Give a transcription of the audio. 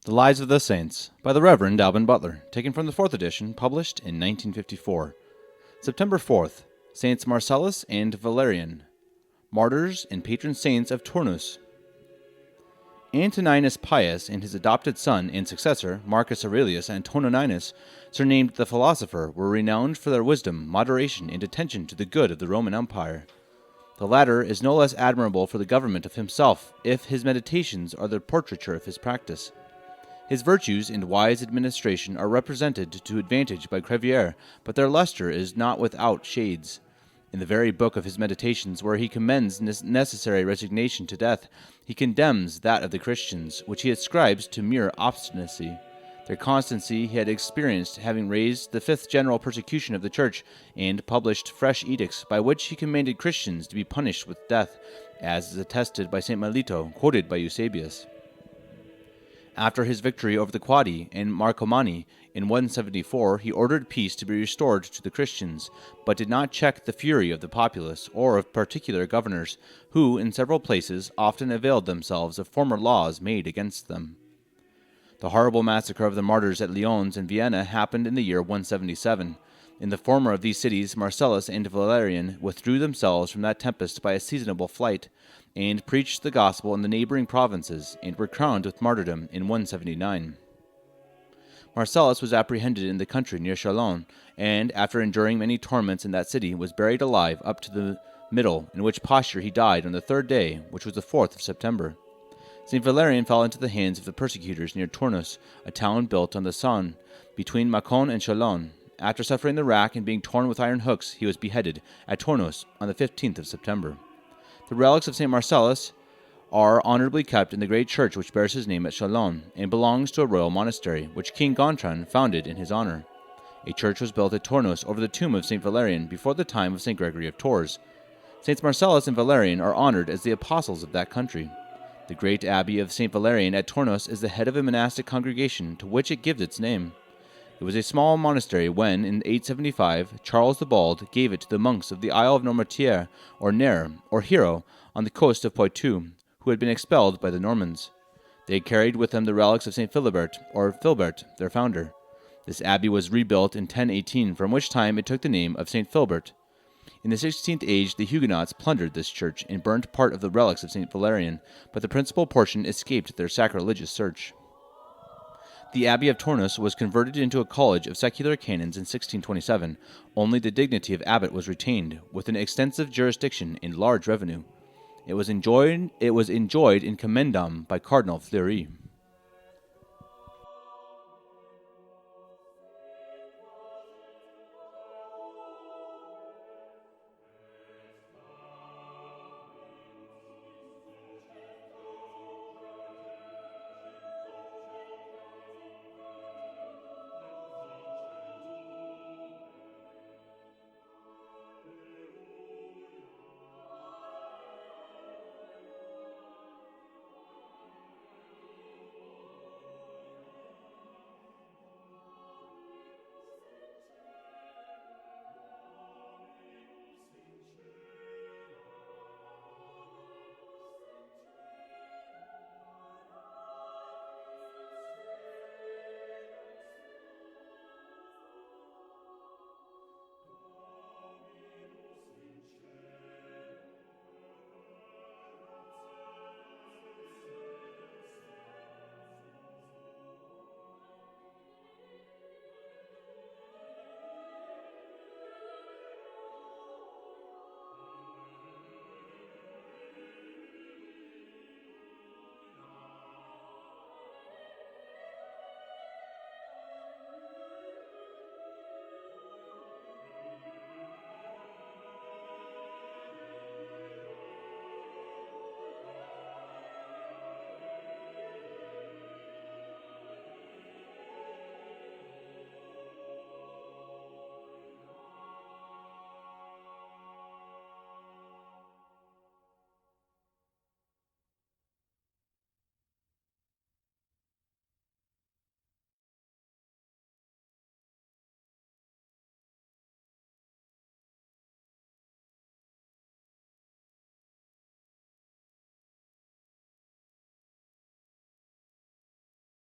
The Lives of the Saints by the Reverend Alban Butler, taken from the 4th edition, published in 1954. September 4th, Saints Marcellus and Valerian, martyrs and patron saints of Tournus. Antoninus Pius and his adopted son and successor, Marcus Aurelius Antoninus, surnamed the philosopher, were renowned for their wisdom, moderation, and attention to the good of the Roman Empire. The latter is no less admirable for the government of himself, if his meditations are the portraiture of his practice. His virtues and wise administration are represented to advantage by Crevier, but their luster is not without shades. In the very book of his meditations, where he commends necessary resignation to death, he condemns that of the Christians, which he ascribes to mere obstinacy. Their constancy he had experienced, having raised the 5th general persecution of the Church, and published fresh edicts, by which he commanded Christians to be punished with death, as is attested by St. Melito, quoted by Eusebius. After his victory over the Quadi and Marcomanni in 174, he ordered peace to be restored to the Christians, but did not check the fury of the populace or of particular governors, who, in several places, often availed themselves of former laws made against them. The horrible massacre of the martyrs at Lyons and Vienna happened in the year 177. In the former of these cities, Marcellus and Valerian withdrew themselves from that tempest by a seasonable flight, and preached the gospel in the neighboring provinces, and were crowned with martyrdom in 179. Marcellus was apprehended in the country near Chalons, and, after enduring many torments in that city, was buried alive up to the middle, in which posture he died on the 3rd day, which was the 4th of September. St. Valerian fell into the hands of the persecutors near Tournus, a town built on the Saône, between Mâcon and Chalons. After suffering the rack and being torn with iron hooks, he was beheaded at Tournus on the 15th of September. The relics of St. Marcellus are honorably kept in the great church which bears his name at Chalons, and belongs to a royal monastery, which King Gontran founded in his honor. A church was built at Tournus over the tomb of St. Valerian before the time of St. Gregory of Tours. Saints Marcellus and Valerian are honored as the apostles of that country. The great abbey of St. Valerian at Tournus is the head of a monastic congregation to which it gives its name. It was a small monastery when, in 875, Charles the Bald gave it to the monks of the Isle of Noirmoutier, or Nair, or Hero, on the coast of Poitou, who had been expelled by the Normans. They had carried with them the relics of St. Philibert, or Philbert, their founder. This abbey was rebuilt in 1018, from which time it took the name of St. Philbert. In the 16th age, the Huguenots plundered this church and burnt part of the relics of St. Valerian, but the principal portion escaped their sacrilegious search. The Abbey of Tournus was converted into a college of secular canons in 1627. Only the dignity of abbot was retained, with an extensive jurisdiction and large revenue. It was enjoyed in commendam by Cardinal Fleury.